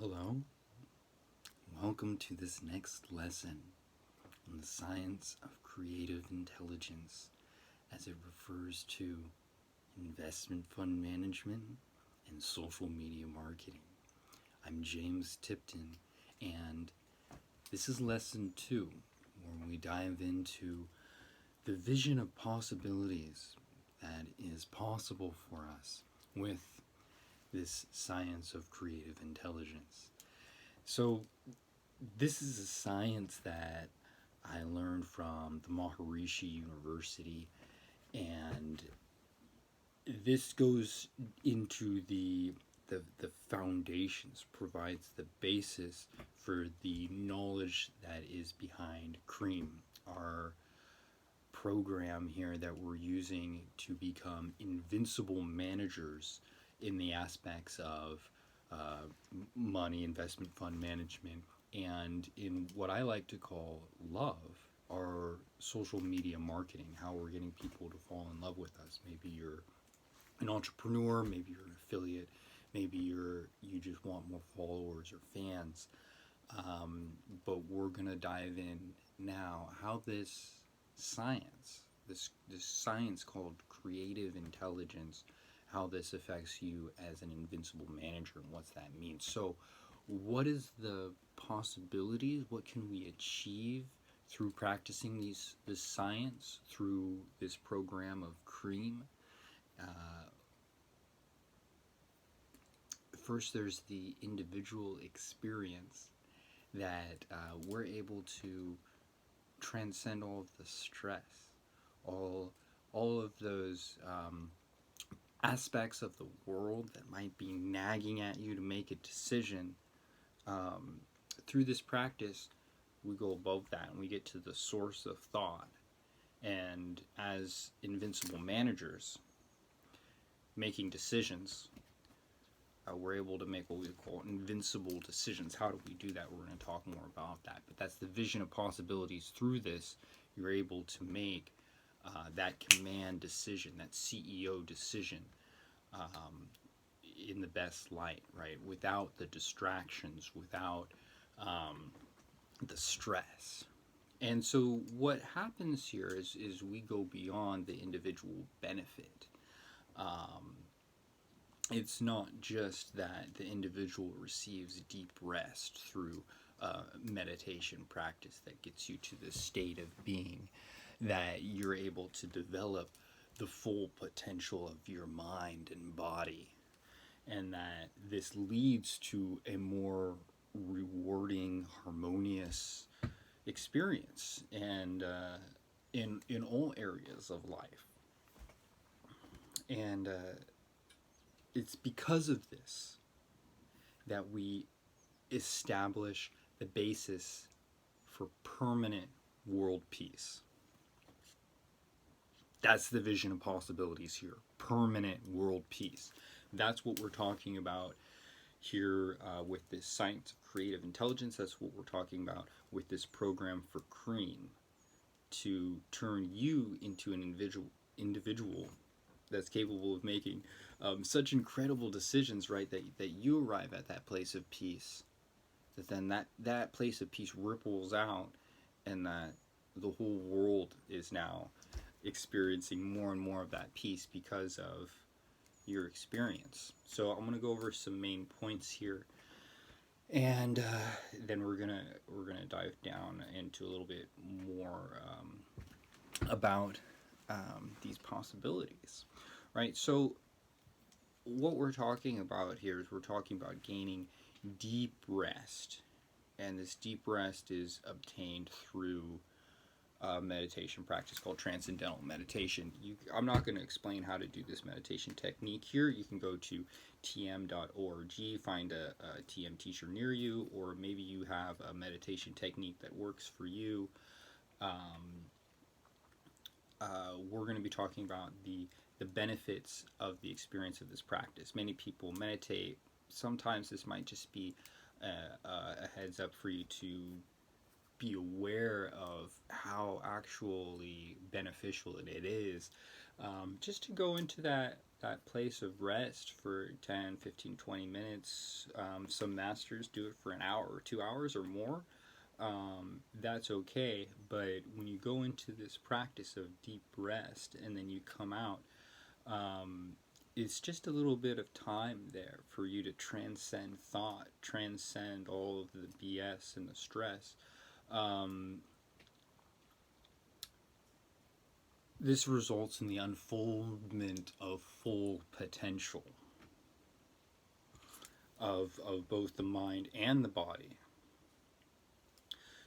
Hello, welcome to this next lesson on the science of creative intelligence as it refers to investment fund management and social media marketing. I'm James Tipton, and this is lesson 2, where we dive into the vision of possibilities that is possible for us with this science of creative intelligence. So this is a science that I learned from the Maharishi University, and this goes into the foundations, provides the basis for the knowledge that is behind KREIM, our program here that we're using to become invincible managers in the aspects of money, investment fund management, and in what I like to call love, or social media marketing, how we're getting people to fall in love with us. Maybe you're an entrepreneur, maybe you're an affiliate, maybe you just want more followers or fans. But we're gonna dive in now how this science, this science called creative intelligence, how this affects you as an invincible manager and what that means. So what is the possibilities? What can we achieve through practicing this science, through this program of KREIM? First, there's the individual experience that we're able to transcend all of the stress, all of those aspects of the world that might be nagging at you to make a decision. Through this practice, we go above that and we get to the source of thought. And as invincible managers, making decisions, we're able to make what we call invincible decisions. How do we do that? We're going to talk more about that. But that's the vision of possibilities. Through this, you're able to make that command decision, that CEO decision, in the best light, right? Without the distractions, without the stress. And so what happens here is we go beyond the individual benefit. It's not just that the individual receives deep rest through meditation practice that gets you to the state of being, that you're able to develop the full potential of your mind and body, and that this leads to a more rewarding, harmonious experience, and in all areas of life. And it's because of this that we establish the basis for permanent world peace. That's the vision of possibilities here. Permanent world peace. That's what we're talking about here with this science of creative intelligence. That's what we're talking about with this program for KREIM, to turn you into an individual that's capable of making such incredible decisions, right, that you arrive at that place of peace, that then that place of peace ripples out, and that the whole world is now experiencing more and more of that peace because of your experience. So I'm going to go over some main points here, and then we're gonna dive down into a little bit more about these possibilities, right? So what we're talking about here is we're talking about gaining deep rest, and this deep rest is obtained through meditation practice called transcendental meditation. I'm not going to explain how to do this meditation technique here. You can go to tm.org, find a TM teacher near you, or maybe you have a meditation technique that works for you. We're going to be talking about the benefits of the experience of this practice. Many people meditate. Sometimes this might just be a heads up for you to be aware of how actually beneficial it is, just to go into that that place of rest for 10, 15, 20 minutes. Some masters do it for an hour or 2 hours or more. That's okay, but when you go into this practice of deep rest and then you come out, it's just a little bit of time there for you to transcend thought, transcend all of the BS and the stress. This results in the unfoldment of full potential of both the mind and the body.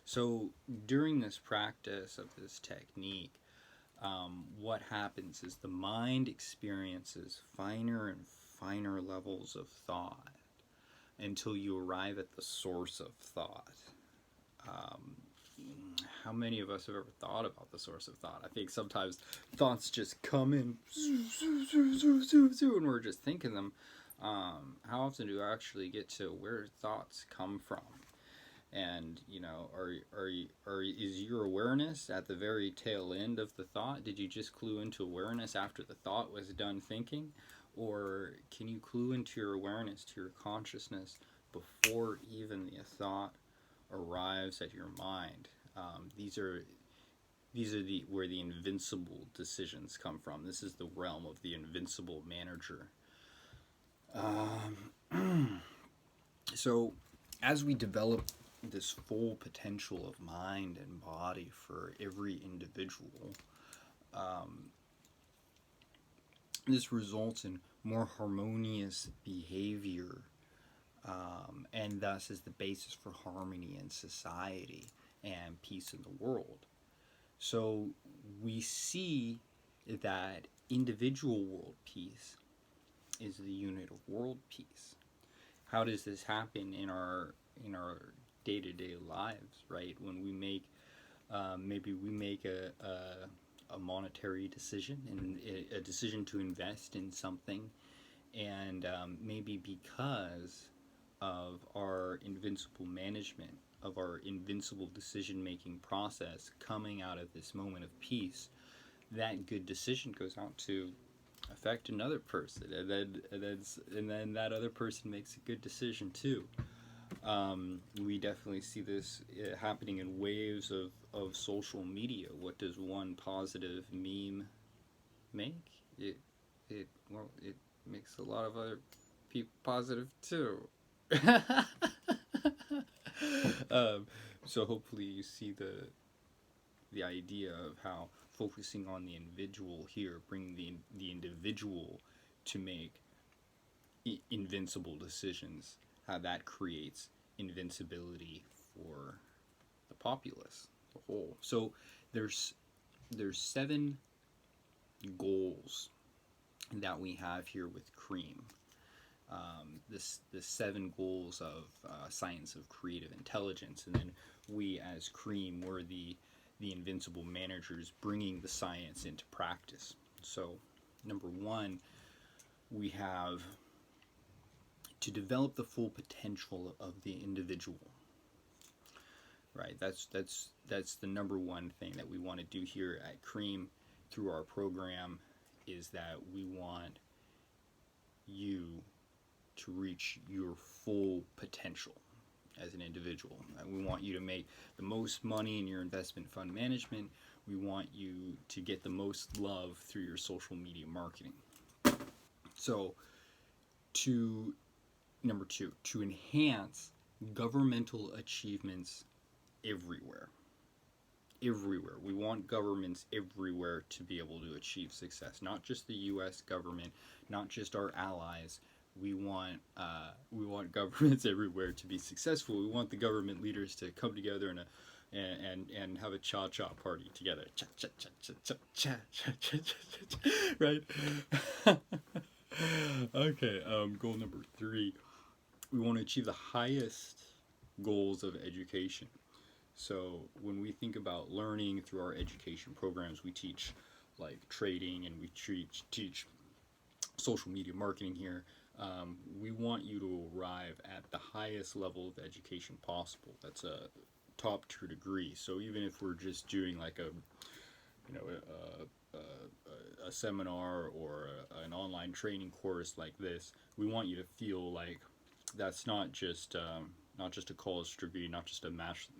So during this practice of this technique, what happens is the mind experiences finer and finer levels of thought until you arrive at the source of thought. How many of us have ever thought about the source of thought? I think sometimes thoughts just come in and we're just thinking them. How often do I actually get to where thoughts come from? And is your awareness at the very tail end of the thought? Did you just clue into awareness after the thought was done thinking? Or can you clue into your awareness, to your consciousness, before even the thought arrives at your mind? These are where the invincible decisions come from. This is the realm of the invincible manager. So as we develop this full potential of mind and body for every individual, this results in more harmonious behavior, and thus is the basis for harmony in society and peace in the world. So we see that individual world peace is the unit of world peace. How does this happen in our day-to-day lives, right? When we make maybe we make a monetary decision and a decision to invest in something, and maybe because of our invincible management, of our invincible decision-making process coming out of this moment of peace, that good decision goes out to affect another person, and then that other person makes a good decision too. We definitely see this happening in waves of social media. What does one positive meme make? It makes a lot of other people positive too. So hopefully you see the idea of how focusing on the individual here, bringing the individual to make invincible decisions, how that creates invincibility for the populace, the whole. So there's 7 goals that we have here with KREIM. The 7 goals of science of creative intelligence, and then we as KREIM, we're the invincible managers bringing the science into practice. So number 1, we have to develop the full potential of the individual. Right, that's the number 1 thing that we want to do here at KREIM through our program, is that we want you to reach your full potential as an individual. We want you to make the most money in your investment fund management. We want you to get the most love through your social media marketing. So number 2, to enhance governmental achievements everywhere. Everywhere. We want governments everywhere to be able to achieve success. Not just the U.S. government, not just our allies. We want governments everywhere to be successful. We want the government leaders to come together and have a cha-cha party together. Cha-cha-cha-cha-cha-cha-cha-cha, right? Okay, goal number 3. We want to achieve the highest goals of education. So when we think about learning through our education programs, we teach like trading and we teach social media marketing here. We want you to arrive at the highest level of education possible. That's a top tier degree. So even if we're just doing like a seminar or an online training course like this, we want you to feel like that's not just a college degree, not just a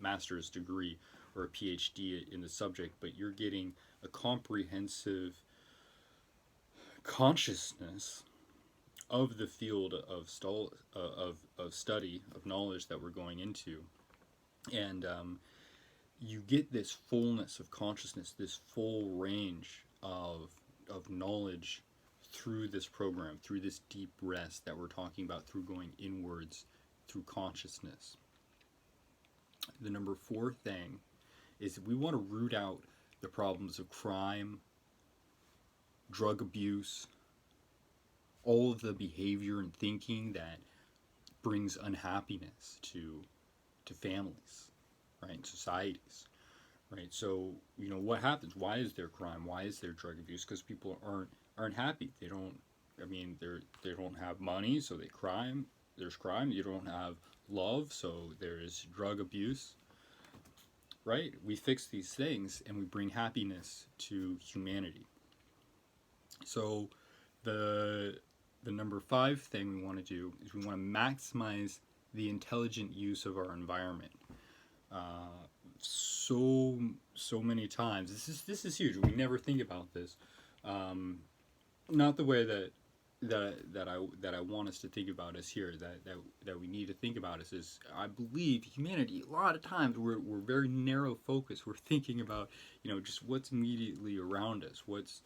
master's degree or a PhD in the subject, but you're getting a comprehensive consciousness of the field of study of knowledge that we're going into, and you get this fullness of consciousness, this full range of knowledge through this program, through this deep rest that we're talking about, through going inwards, through consciousness. The number 4 thing is we want to root out the problems of crime, drug abuse, all of the behavior and thinking that brings unhappiness to families, right, societies, right? So what happens? Why is there crime? Why is there drug abuse? Because people aren't happy. They don't have money, so they crime. There's crime. You don't have love, so there is drug abuse, right? We fix these things and we bring happiness to humanity. So the number 5 thing we want to do is we want to maximize the intelligent use of our environment. So many times this is huge. We never think about this. Not the way that I want us to think about us here. That we need to think about us is, I believe humanity, a lot of times we're very narrow focused. We're thinking about just what's immediately around us. What's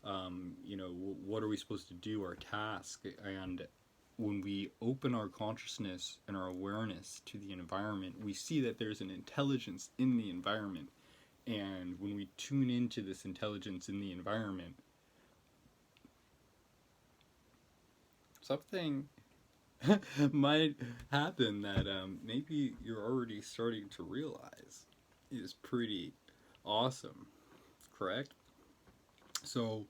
what are we supposed to do, our task. And when we open our consciousness and our awareness to the environment, we see that there's an intelligence in the environment. And when we tune into this intelligence in the environment, something might happen that maybe you're already starting to realize is pretty awesome, correct? So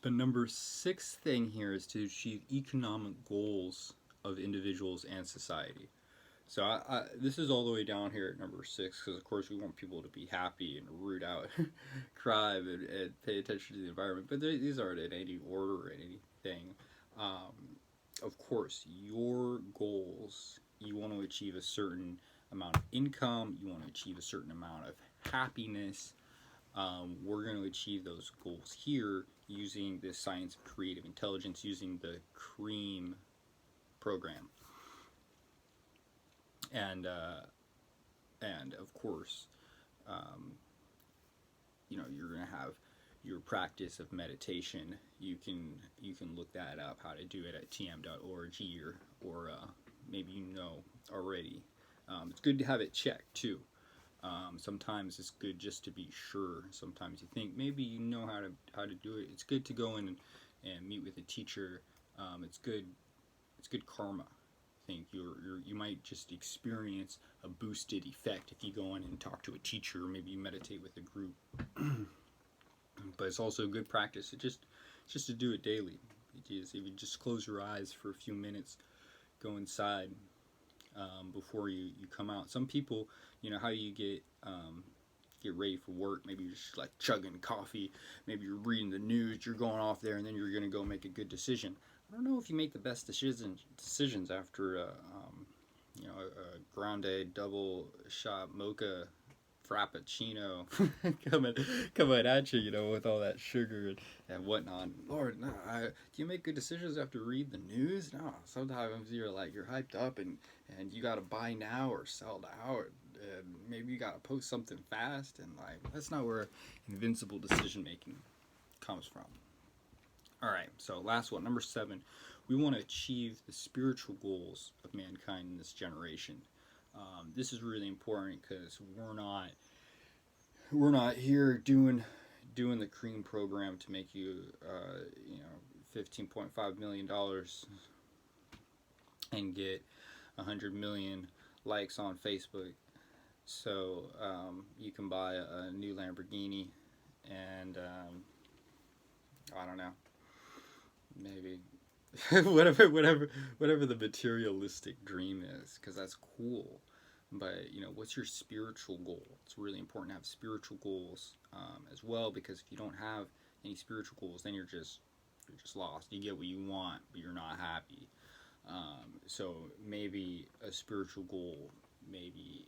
the number 6 thing here is to achieve economic goals of individuals and society. So this is all the way down here at number 6, because of course we want people to be happy and root out crime and pay attention to the environment. But these aren't in any order or anything. Of course, your goals, you want to achieve a certain amount of income, you want to achieve a certain amount of happiness. We're going to achieve those goals here using the science of creative intelligence, using the KREIM program. And of course, you're going to have your practice of meditation. You can look that up, how to do it at tm.org, or maybe already. It's good to have it checked too. Sometimes it's good just to be sure. Sometimes you think maybe you know how to do it. It's good to go in and meet with a teacher. It's good karma. I think you might just experience a boosted effect if you go in and talk to a teacher, or maybe you meditate with a group. But it's also good practice just to do it daily. If you just close your eyes for a few minutes, go inside before you come out. Some people, how you get ready for work. Maybe you're just like chugging coffee. Maybe you're reading the news. You're going off there, and then you're going to go make a good decision. I don't know if you make the best decisions after a grande double shot mocha frappuccino coming at you, with all that sugar and whatnot. Lord, no, do you make good decisions after read the news? No, sometimes you're hyped up and you got to buy now or sell now, and maybe you got to post something fast, and that's not where invincible decision making comes from. All right, so last one, number 7. We want to achieve the spiritual goals of mankind in this generation. This is really important because we're not here doing the KREIM program to make you $15.5 million and get 100 million likes on Facebook, so you can buy a new Lamborghini and I don't know, maybe whatever the materialistic dream is, because that's cool. But what's your spiritual goal? It's really important to have spiritual goals as well, because if you don't have any spiritual goals, then you're just lost. You get what you want, but you're not happy. So maybe a spiritual goal, maybe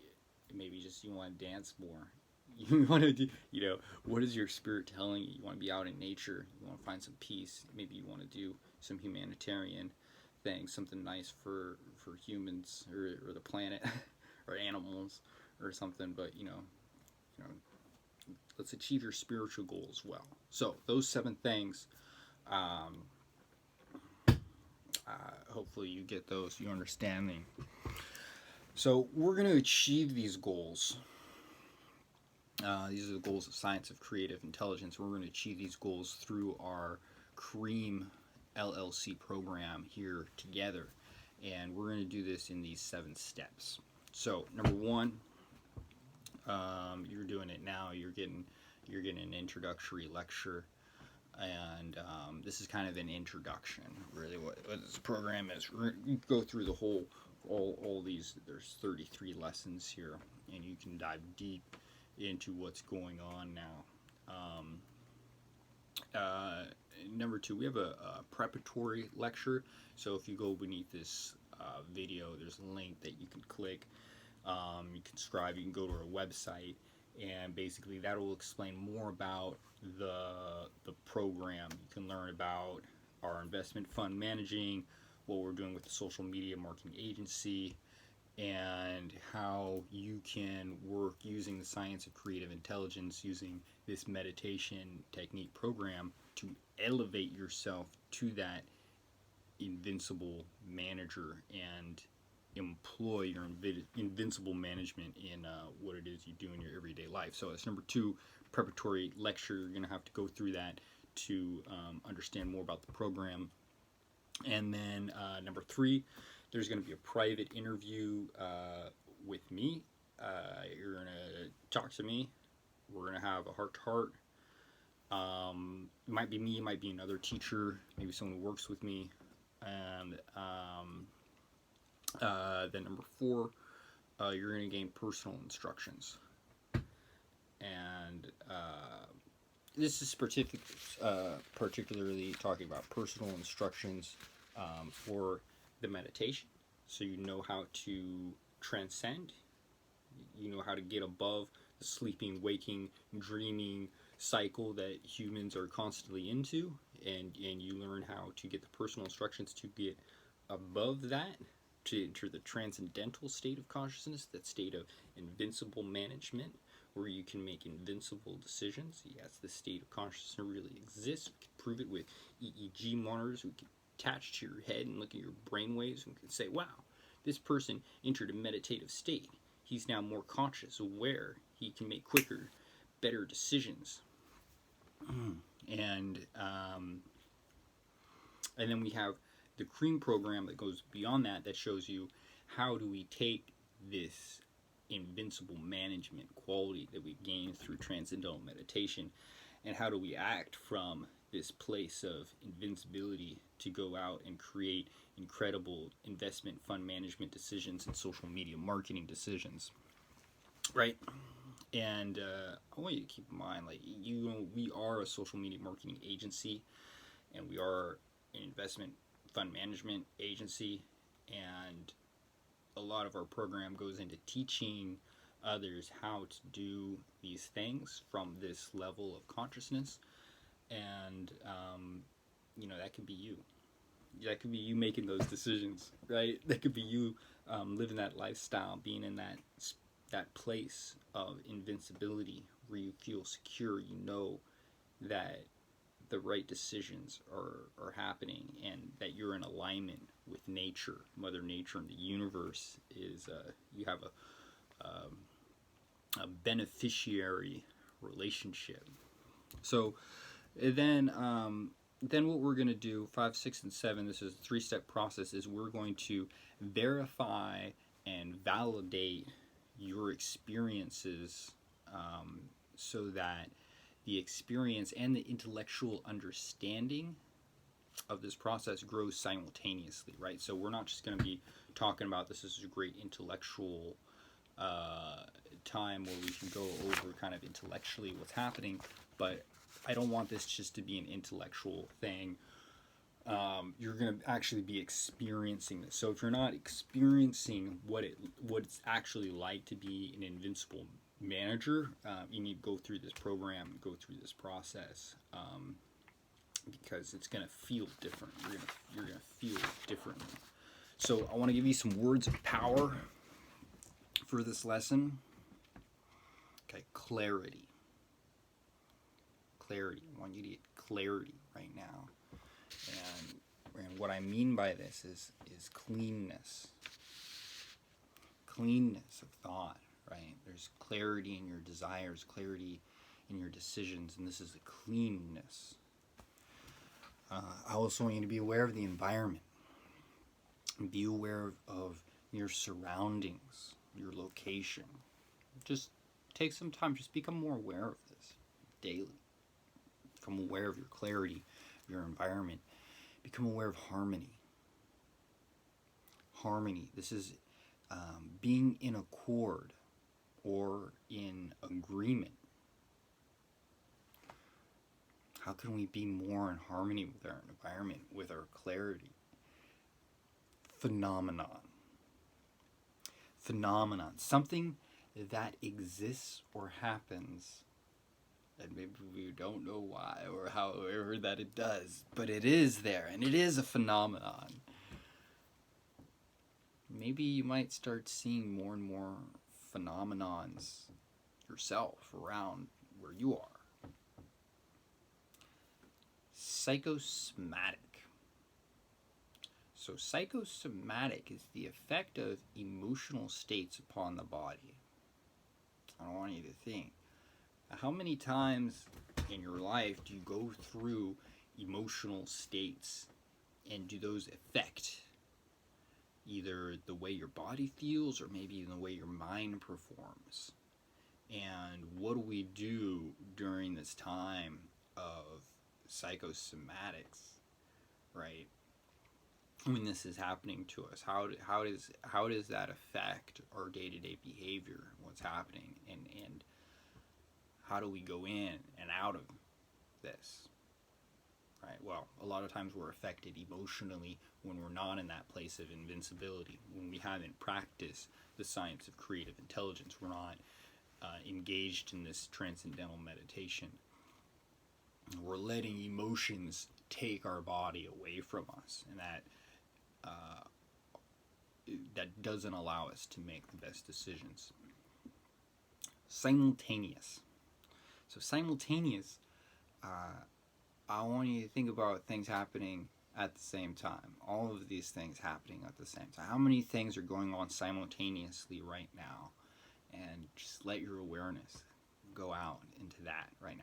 just you want to dance more. You want to do, what is your spirit telling you? You want to be out in nature. You want to find some peace. Maybe you want to do some humanitarian things, something nice for humans or the planet or animals or something. But let's achieve your spiritual goal as well. So those 7 things. Hopefully you get those. You understand me. So we're going to achieve these goals. These are the goals of science of creative intelligence. We're going to achieve these goals through our KREIM LLC program here together. And we're going to do this in these 7 steps. So number 1, you're doing it now. You're getting an introductory lecture. And this is kind of an introduction, really, what this program is. We're going to go through the whole, all these, there's 33 lessons here, and you can dive deep into what's going on now. Number 2, we have a preparatory lecture. So if you go beneath this video, there's a link that you can click. You can subscribe, you can go to our website, and basically that will explain more about the program. You can learn about our investment fund managing, what we're doing with the social media marketing agency, and how you can work using the science of creative intelligence, using this meditation technique program to elevate yourself to that invincible manager and employ your invincible management in what it is you do in your everyday life. So that's number 2, preparatory lecture. You're going to have to go through that to understand more about the program. And then number 3, there's going to be a private interview with me. You're going to talk to me. We're going to have a heart-to-heart. It might be me, it might be another teacher, maybe someone who works with me. And then number 4, you're going to gain personal instructions. And this is particularly talking about personal instructions for the meditation. So you know how to transcend, you know how to get above the sleeping, waking, dreaming cycle that humans are constantly into, and you learn how to get the personal instructions to get above that, to enter the transcendental state of consciousness, that state of invincible management, where you can make invincible decisions. Yes, the state of consciousness really exists. We can prove it with EEG monitors. We can attach to your head and look at your brain waves and can say, wow, this person entered a meditative state. He's now more conscious, aware. He can make quicker, better decisions. And then we have the KREIM program that goes beyond that, that shows you how do we take this invincible management quality that we gain through transcendental meditation, and how do we act from this place of invincibility to go out and create incredible investment fund management decisions and social media marketing decisions, right? And I want you to keep in mind, like, we are a social media marketing agency, and we are an investment fund management agency, and a lot of our program goes into teaching others how to do these things from this level of consciousness. And that could be you. That could be you making those decisions, right? That could be you living that lifestyle, being in that place of invincibility where you feel secure. You know that the right decisions are happening, and that you're in alignment with nature, Mother Nature, and the universe is. You have a beneficiary relationship. So then what we're going to do, 5, 6, and 7, this is a 3-step process, is we're going to verify and validate your experiences, so that the experience and the intellectual understanding of this process grows simultaneously, right? So we're not just going to be talking about this is a great intellectual time where we can go over kind of intellectually what's happening, but I don't want this just to be an intellectual thing. You're going to actually be experiencing this. So if you're not experiencing what it's actually like to be an invincible manager, you need to go through this program, go through this process, because it's going to feel different. You're gonna feel differently. So I want to give you some words of power for this lesson. Okay, clarity. Clarity. I want you to get clarity right now. And what I mean by this is cleanness. Cleanness of thought, right? There's clarity in your desires, clarity in your decisions, and this is a cleanness. I also want you to be aware of the environment. Be aware of your surroundings, your location. Just take some time, just become more aware of this daily. Become aware of your clarity, your environment. Become aware of harmony. Harmony. This is being in accord or in agreement. How can we be more in harmony with our environment, with our clarity? Phenomenon. Phenomenon. Something that exists or happens, and maybe we don't know why or however that it does, but it is there, and it is a phenomenon. Maybe you might start seeing more and more phenomenons yourself around where you are. Psychosomatic. So psychosomatic is the effect of emotional states upon the body. I don't want you to think. How many times in your life do you go through emotional states, and do those affect either the way your body feels or maybe even the way your mind performs? And what do we do during this time of psychosomatics, right? When this is happening to us, how does that affect our day-to-day behavior? What's happening, and how do we go in and out of this? Right. Well, a lot of times we're affected emotionally when we're not in that place of invincibility. When we haven't practiced the science of creative intelligence, we're not engaged in this transcendental meditation. We're letting emotions take our body away from us, and that doesn't allow us to make the best decisions. Simultaneous. So simultaneous, I want you to think about things happening at the same time. All of these things happening at the same time. How many things are going on simultaneously right now? And just let your awareness go out into that right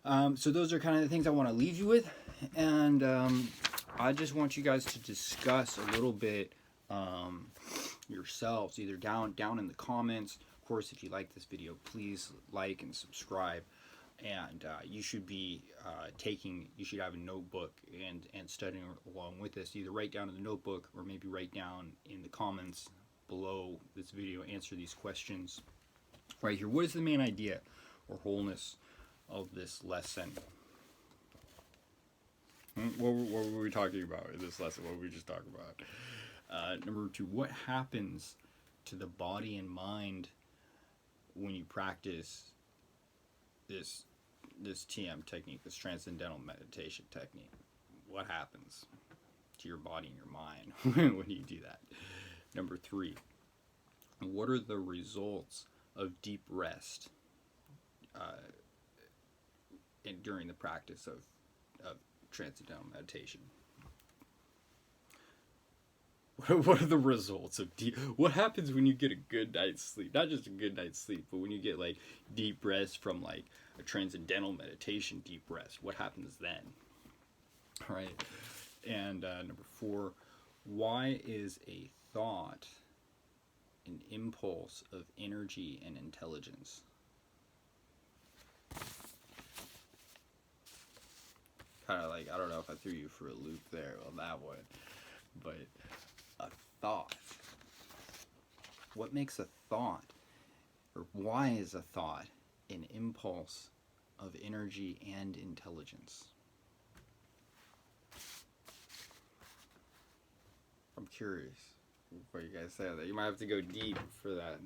now. So those are kind of the things I want to leave you with. And I just want you guys to discuss a little bit yourselves, either down in the comments. Of course, if you like this video, please like and subscribe. And you should be you should have a notebook and studying along with this. Either write down in the notebook or maybe write down in the comments below this video, answer these questions right here. What is the main idea or wholeness of this lesson? What were we talking about in this lesson? What were we just talking about? Number 2, what happens to the body and mind when you practice this TM technique, this transcendental meditation technique? What happens to your body and your mind when you do that? Number 3, what are the results of deep rest during the practice of transcendental meditation? What are the results of what happens when you get a good night's sleep? Not just a good night's sleep, but when you get like deep rest from like a transcendental meditation deep rest, what happens then? All right. And number 4, why is a thought an impulse of energy and intelligence? Kind of like, I don't know if I threw you for a loop there on that one, but a thought What makes a thought, or why is a thought an impulse of energy and intelligence? I'm curious what you guys say on that. You might have to go deep for that.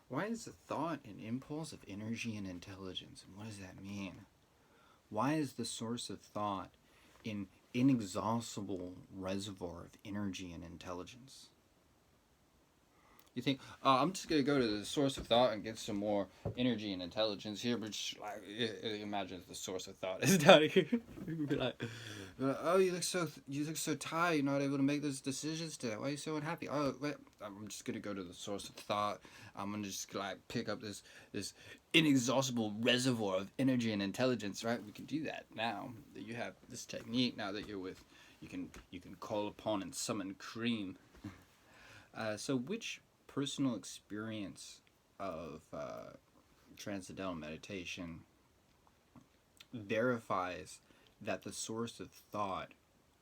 Why is a thought an impulse of energy and intelligence? And what does that mean? Why is the source of thought an inexhaustible reservoir of energy and intelligence? You think, I'm just going to go to the source of thought and get some more energy and intelligence here, but just, like, imagine if the source of thought is down here. You'd be like, oh, you look so tired. You're not able to make those decisions today. Why are you so unhappy? Oh, wait, I'm just going to go to the source of thought. I'm going to just like pick up this inexhaustible reservoir of energy and intelligence, right? We can do that now that you have this technique. Now that you can call upon and summon KREIM. So which personal experience of transcendental meditation verifies that the source of thought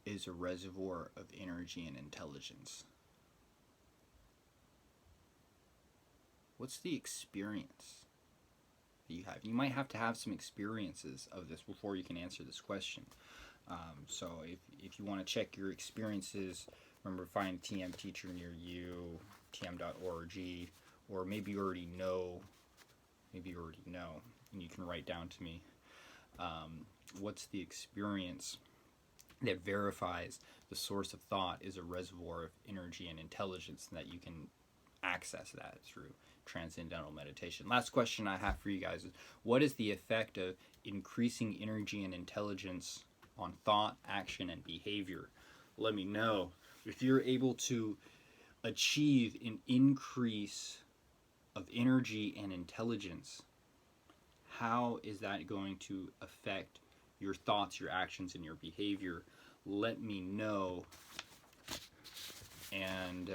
is a reservoir of energy and intelligence? What's the experience that you have? You might have to have some experiences of this before you can answer this question. So if you want to check your experiences, remember, find a TM teacher near you, tm.org, or maybe you already know, and you can write down to me, what's the experience that verifies the source of thought is a reservoir of energy and intelligence, and that you can access that through transcendental meditation. Last question I have for you guys is, what is the effect of increasing energy and intelligence on thought, action, and behavior? Let me know. If you're able to achieve an increase of energy and intelligence, how is that going to affect your thoughts, your actions, and your behavior? Let me know. And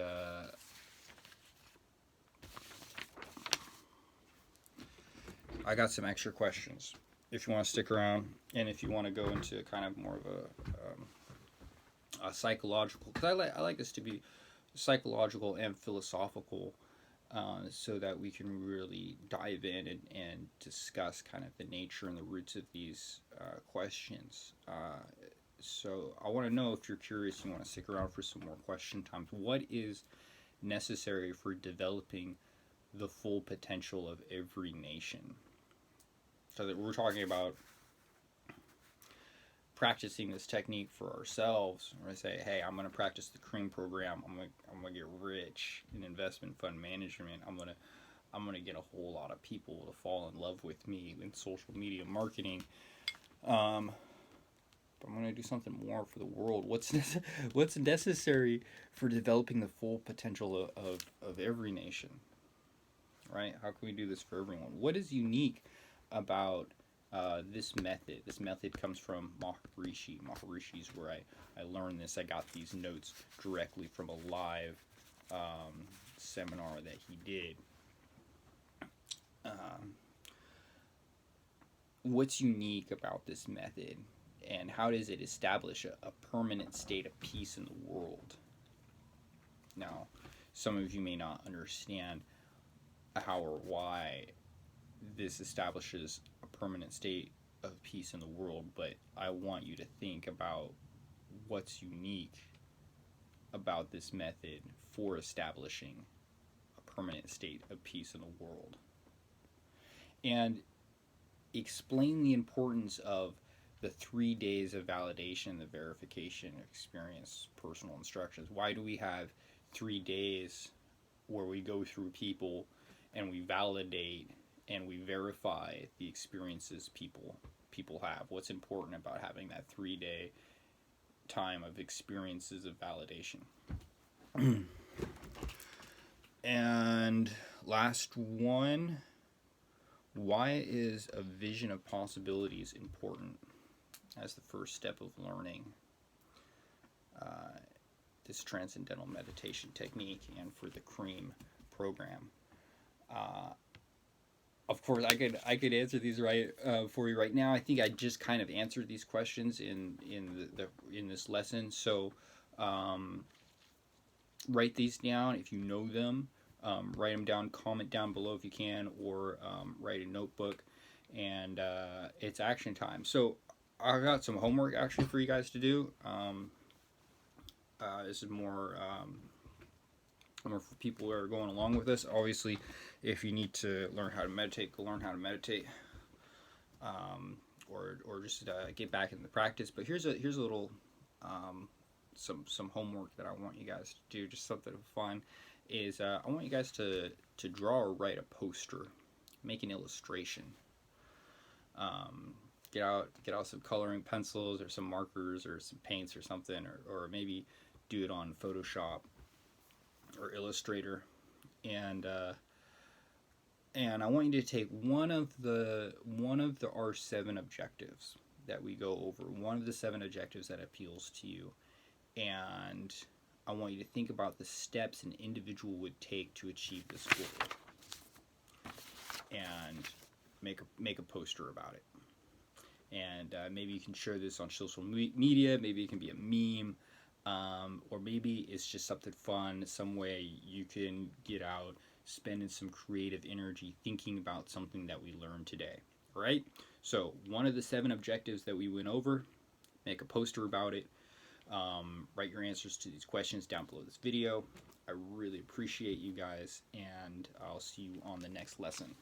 I got some extra questions if you want to stick around, and if you want to go into kind of more of a psychological, because I like this to be psychological and philosophical, so that we can really dive in and discuss kind of the nature and the roots of these questions. So I want to know, if you're curious, you want to stick around for some more question times. What is necessary for developing the full potential of every nation? So that we're talking about practicing this technique for ourselves. We're going to say, hey, I'm going to practice the KREIM program. I'm going to get rich in investment fund management. I'm going to get a whole lot of people to fall in love with me in social media marketing. But I'm going to do something more for the world. What's necessary for developing the full potential of every nation? Right? How can we do this for everyone? What is unique about this method? This method comes from Maharishi. Maharishi's where I learned this. I got these notes directly from a live seminar that he did. What's unique about this method, and how does it establish a permanent state of peace in the world? Now, some of you may not understand how or why this establishes a permanent state of peace in the world, but I want you to think about what's unique about this method for establishing a permanent state of peace in the world. And explain the importance of the 3 days of validation, the verification experience, personal instructions. Why do we have 3 days where we go through people and we validate and we verify the experiences people have? What's important about having that 3-day time of experiences of validation? And last one, why is a vision of possibilities important as the first step of learning this transcendental meditation technique and for the KREIM program? Of course, I could answer these for you right now. I think I just kind of answered these questions in this lesson. So write these down if you know them. Write them down, comment down below if you can, or write a notebook. And it's action time. So I got some homework actually for you guys to do. This is more for people who are going along with this. Obviously, if you need to learn how to meditate, go learn how to meditate, or just get back into the practice. But here's a little some homework that I want you guys to do. Just something fun is I want you guys to draw or write a poster, make an illustration. Get out some coloring pencils or some markers or some paints or something, or maybe do it on Photoshop or Illustrator, and I want you to take one of the our 7 objectives that we go over, one of the 7 objectives that appeals to you, and I want you to think about the steps an individual would take to achieve this goal, and make a poster about it. And maybe you can share this on social media. Maybe it can be a meme, or maybe it's just something fun, some way you can get out, spending some creative energy thinking about something that we learned today. All right? So one of the 7 objectives that we went over, make a poster about it. Write your answers to these questions down below this video. I really appreciate you guys, and I'll see you on the next lesson.